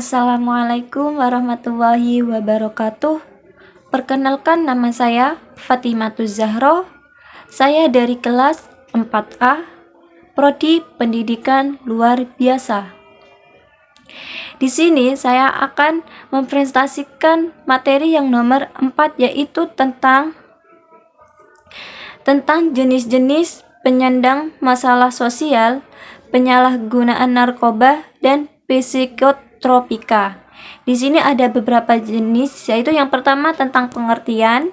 Assalamualaikum warahmatullahi wabarakatuh. Perkenalkan, nama saya Fatimatuz Zahro. Saya dari kelas 4A, Prodi Pendidikan Luar Biasa. Di sini saya akan mempresentasikan materi yang nomor 4, yaitu tentang jenis-jenis penyandang masalah sosial, penyalahgunaan narkoba, dan psikotropika. Di sini ada beberapa jenis, yaitu yang pertama tentang pengertian,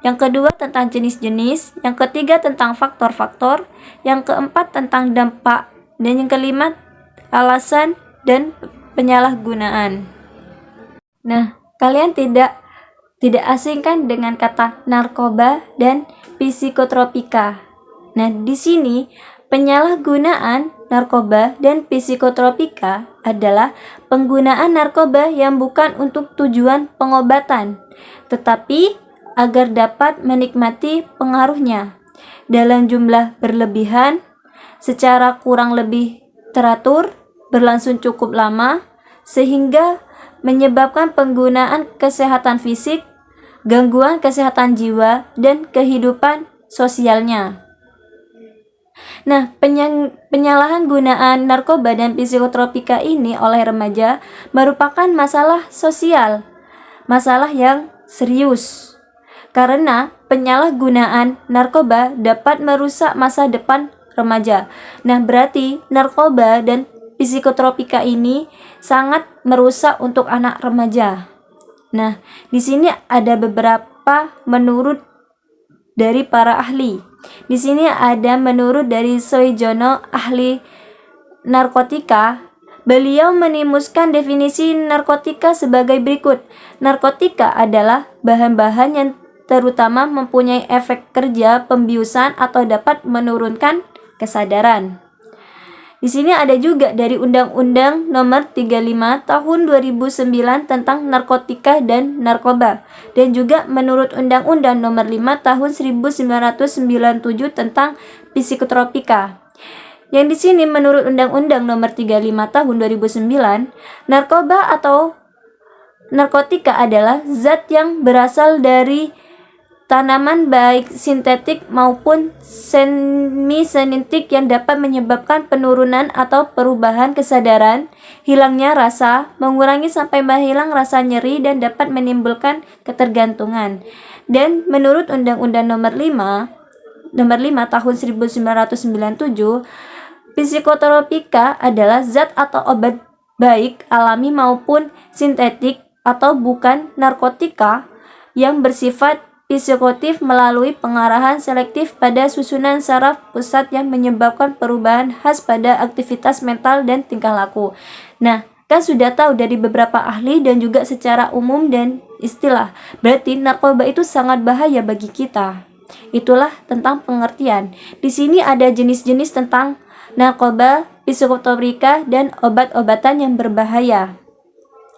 yang kedua tentang jenis-jenis, yang ketiga tentang faktor-faktor, yang keempat tentang dampak, dan yang kelima alasan dan penyalahgunaan. Nah, kalian tidak asing kan dengan kata narkoba dan psikotropika. Nah, di sini penyalahgunaan narkoba dan psikotropika adalah penggunaan narkoba yang bukan untuk tujuan pengobatan, tetapi agar dapat menikmati pengaruhnya dalam jumlah berlebihan, secara kurang lebih teratur, berlangsung cukup lama, sehingga menyebabkan penggunaan kesehatan fisik, gangguan kesehatan jiwa, dan kehidupan sosialnya. Nah, penyalahgunaan narkoba dan psikotropika ini oleh remaja merupakan masalah sosial, masalah yang serius, karena penyalahgunaan narkoba dapat merusak masa depan remaja. Nah, berarti narkoba dan psikotropika ini sangat merusak untuk anak remaja. Nah, di sini ada beberapa menurut dari para ahli. Di sini ada menurut dari Soejono, ahli narkotika. Beliau menimuskan definisi narkotika sebagai berikut. Narkotika adalah bahan-bahan yang terutama mempunyai efek kerja pembiusan atau dapat menurunkan kesadaran. Di sini ada juga dari Undang-Undang Nomor 35 Tahun 2009 tentang narkotika dan narkoba, dan juga menurut Undang-Undang Nomor 5 Tahun 1997 tentang psikotropika. Yang di sini menurut Undang-Undang Nomor 35 Tahun 2009, narkoba atau narkotika adalah zat yang berasal dari tanaman baik sintetik maupun semi-sintetik yang dapat menyebabkan penurunan atau perubahan kesadaran, hilangnya rasa, mengurangi sampai menghilang rasa nyeri, dan dapat menimbulkan ketergantungan. Dan menurut Undang-Undang Nomor 5 Tahun 1997, psikotropika adalah zat atau obat baik alami maupun sintetik atau bukan narkotika yang bersifat psikotif melalui pengarahan selektif pada susunan saraf pusat yang menyebabkan perubahan khas pada aktivitas mental dan tingkah laku. Nah, kan sudah tahu dari beberapa ahli dan juga secara umum dan istilah. Berarti narkoba itu sangat bahaya bagi kita. Itulah tentang pengertian. Di sini ada jenis-jenis tentang narkoba, psikotropika, dan obat-obatan yang berbahaya.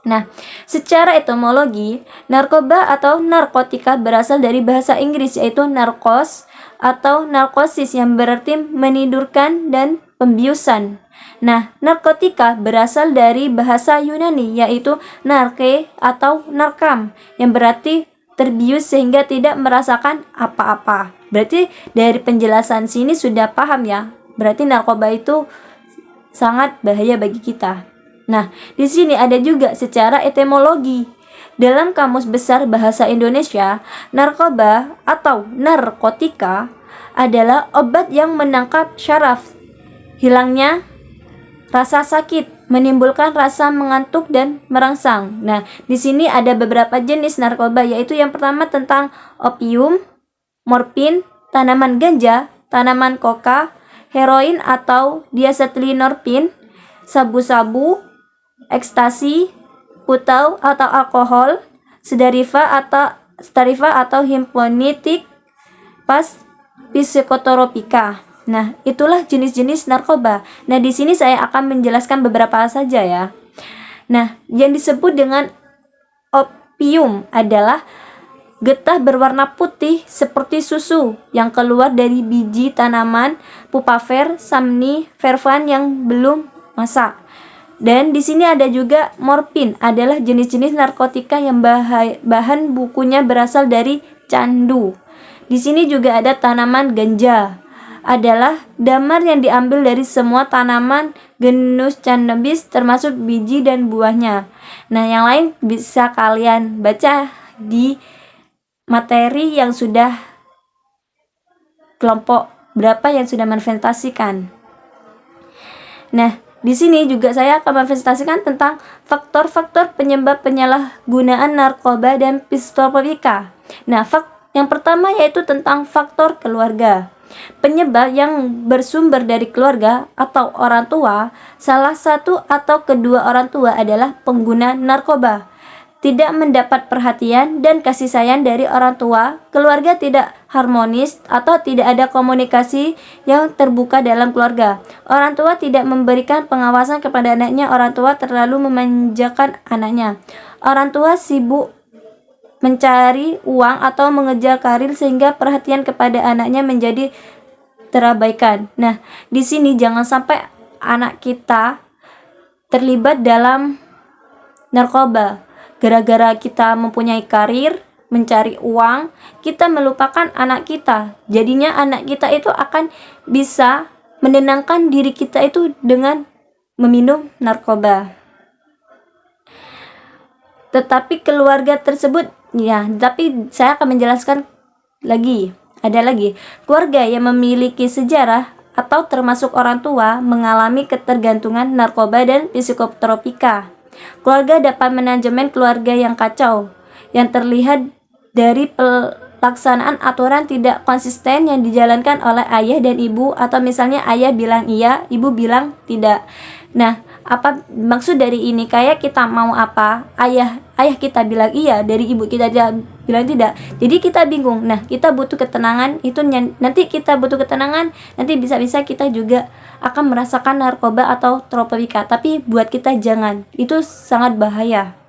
Nah, secara etimologi, narkoba atau narkotika berasal dari bahasa Inggris, yaitu narkos atau narkosis, yang berarti menidurkan dan pembiusan. Nah, narkotika berasal dari bahasa Yunani, yaitu narke atau narkam, yang berarti terbius sehingga tidak merasakan apa-apa. Berarti dari penjelasan sini sudah paham ya, berarti narkoba itu sangat bahaya bagi kita. Nah, di sini ada juga secara etimologi. Dalam Kamus Besar Bahasa Indonesia, narkoba atau narkotika adalah obat yang menangkap syaraf, hilangnya rasa sakit, menimbulkan rasa mengantuk dan merangsang. Nah, di sini ada beberapa jenis narkoba, yaitu yang pertama tentang opium, morfin, tanaman ganja, tanaman koka, heroin atau diasetylenorfin, sabu-sabu, ekstasi, putau atau alkohol, stariva atau hipnotik, psikotropika. Nah, itulah jenis-jenis narkoba. Nah, di sini saya akan menjelaskan beberapa saja ya. Nah, yang disebut dengan opium adalah getah berwarna putih seperti susu yang keluar dari biji tanaman pupaver somniferan yang belum masak. Dan di sini ada juga morfin, adalah jenis-jenis narkotika yang bahan bukunya berasal dari candu. Di sini juga ada tanaman ganja, adalah damar yang diambil dari semua tanaman genus cannabis termasuk biji dan buahnya. Nah, yang lain bisa kalian baca di materi yang sudah kelompok berapa yang sudah manifestasikan. Nah, di sini juga saya akan manifestasikan tentang faktor-faktor penyebab penyalahgunaan narkoba dan psikotropika. Nah, yang pertama yaitu tentang faktor keluarga. Penyebab yang bersumber dari keluarga atau orang tua, salah satu atau kedua orang tua adalah pengguna narkoba. Tidak mendapat perhatian dan kasih sayang dari orang tua, keluarga tidak harmonis atau tidak ada komunikasi yang terbuka dalam keluarga. Orang tua tidak memberikan pengawasan kepada anaknya, orang tua terlalu memanjakan anaknya. Orang tua sibuk mencari uang atau mengejar karir sehingga perhatian kepada anaknya menjadi terabaikan. Nah, di sini jangan sampai anak kita terlibat dalam narkoba. Gara-gara kita mempunyai karir, mencari uang, kita melupakan anak kita. Jadinya anak kita itu akan bisa menenangkan diri kita itu dengan meminum narkoba. Tetapi keluarga tersebut, tapi saya akan menjelaskan lagi. Ada lagi, keluarga yang memiliki sejarah atau termasuk orang tua mengalami ketergantungan narkoba dan psikotropika. Keluarga dapat manajemen keluarga yang kacau, yang terlihat dari pelaksanaan aturan tidak konsisten yang dijalankan oleh ayah dan ibu, atau misalnya ayah bilang iya, ibu bilang tidak. Nah, apa maksud dari ini? Kayak kita mau apa, ayah kita bilang iya, dari ibu kita bilang tidak. Jadi kita bingung. Nah, kita butuh ketenangan. Nanti kita butuh ketenangan, nanti bisa-bisa kita juga akan merasakan narkoba atau tropika. Tapi buat kita jangan. Itu sangat bahaya.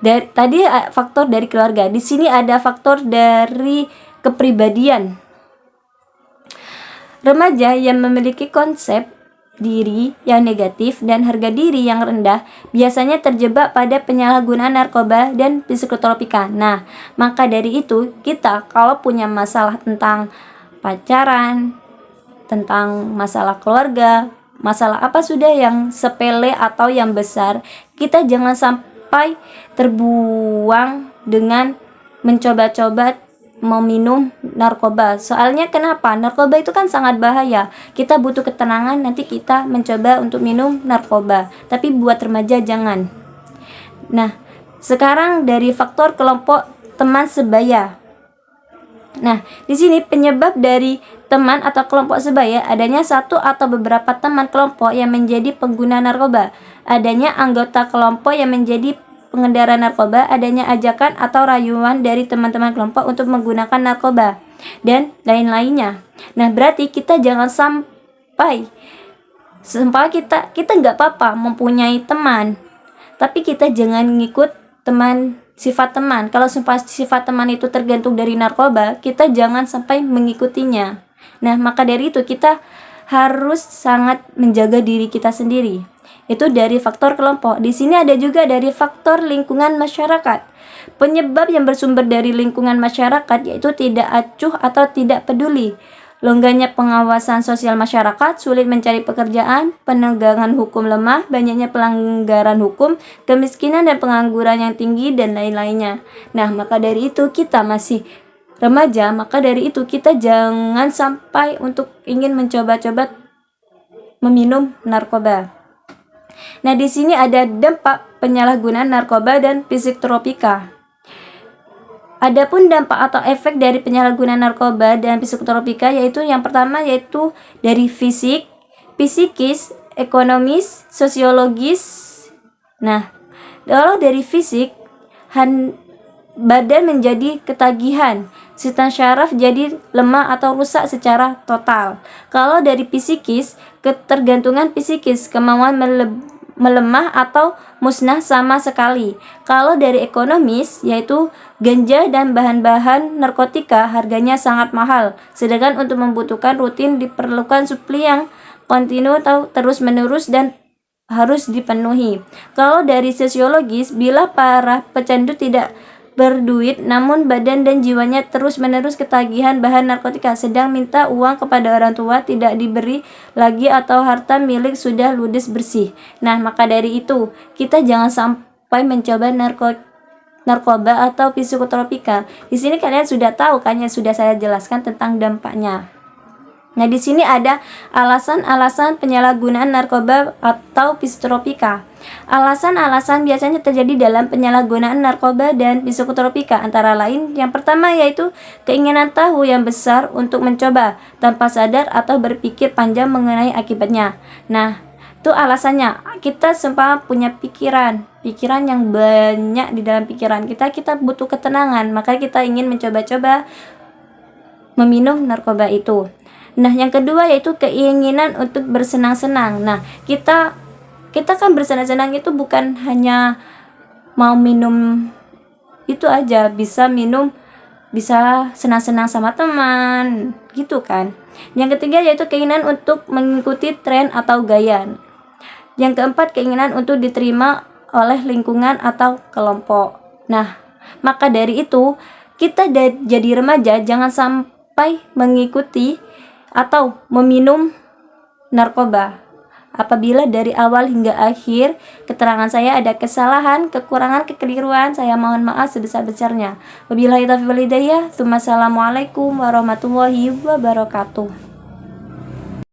Tadi faktor dari keluarga. Di sini ada faktor dari kepribadian. Remaja yang memiliki konsep diri yang negatif dan harga diri yang rendah biasanya terjebak pada penyalahgunaan narkoba dan psikotropika. Nah, maka dari itu kita kalau punya masalah tentang pacaran, tentang masalah keluarga, masalah apa sudah yang sepele atau yang besar, kita jangan sampai terbuang dengan mencoba-coba meminum narkoba. Soalnya kenapa? Narkoba itu kan sangat bahaya. Kita butuh ketenangan, nanti kita mencoba untuk minum narkoba. Tapi buat remaja jangan. Nah, sekarang dari faktor kelompok teman sebaya. Nah, di sini penyebab dari teman atau kelompok sebaya adanya satu atau beberapa teman kelompok yang menjadi pengguna narkoba, adanya anggota kelompok yang menjadi pengendara narkoba, adanya ajakan atau rayuan dari teman-teman kelompok untuk menggunakan narkoba, dan lain-lainnya. Nah, berarti kita jangan sampai kita nggak apa-apa mempunyai teman, tapi kita jangan ngikut sifat teman. Kalau sifat teman itu tergantung dari narkoba, kita jangan sampai mengikutinya. Nah, maka dari itu kita harus sangat menjaga diri kita sendiri. Itu dari faktor kelompok. Di sini ada juga dari faktor lingkungan masyarakat. Penyebab yang bersumber dari lingkungan masyarakat yaitu tidak acuh atau tidak peduli, longgarnya pengawasan sosial masyarakat, sulit mencari pekerjaan, penegakan hukum lemah, banyaknya pelanggaran hukum, kemiskinan dan pengangguran yang tinggi, dan lain-lainnya. Nah, maka dari itu kita masih remaja, maka dari itu kita jangan sampai untuk ingin mencoba-coba meminum narkoba. Nah, di sini ada dampak penyalahgunaan narkoba dan psikotropika. Adapun dampak atau efek dari penyalahgunaan narkoba dan psikotropika yaitu yang pertama yaitu dari fisik, psikis, ekonomis, sosiologis. Nah, kalau dari fisik, badan menjadi ketagihan, sistem syaraf jadi lemah atau rusak secara total. Kalau dari psikis, ketergantungan psikis, kemauan melemah atau musnah sama sekali. Kalau dari ekonomis, yaitu ganja dan bahan-bahan narkotika harganya sangat mahal, sedangkan untuk membutuhkan rutin diperlukan supli yang kontinu atau terus-menerus dan harus dipenuhi. Kalau dari sosiologis, bila para pecandu tidak berduit namun badan dan jiwanya terus-menerus ketagihan bahan narkotika, sedang minta uang kepada orang tua tidak diberi lagi atau harta milik sudah ludes bersih. Nah, maka dari itu kita jangan sampai mencoba narkoba atau psikotropika. Di sini kalian sudah tahu kan, yang sudah saya jelaskan tentang dampaknya. Nah, di sini ada alasan-alasan penyalahgunaan narkoba atau psikotropika. Alasan-alasan biasanya terjadi dalam penyalahgunaan narkoba dan psikotropika antara lain yang pertama yaitu keinginan tahu yang besar untuk mencoba tanpa sadar atau berpikir panjang mengenai akibatnya. Nah, itu alasannya. Kita semua punya pikiran yang banyak di dalam pikiran kita butuh ketenangan, maka kita ingin mencoba-coba meminum narkoba itu. Nah, yang kedua yaitu keinginan untuk bersenang-senang. Nah, kita kan bersenang-senang itu bukan hanya mau minum itu aja, bisa minum, bisa senang-senang sama teman, gitu kan. Yang ketiga yaitu keinginan untuk mengikuti tren atau gaya. Yang keempat, keinginan untuk diterima oleh lingkungan atau kelompok. Nah, maka dari itu, kita jadi remaja jangan sampai mengikuti atau meminum narkoba. Apabila dari awal hingga akhir keterangan saya ada kesalahan, kekurangan, kekeliruan, saya mohon maaf sebesar-besarnya. Wabillahi taufiq wal hidayah. Assalamualaikum warahmatullahi wabarakatuh.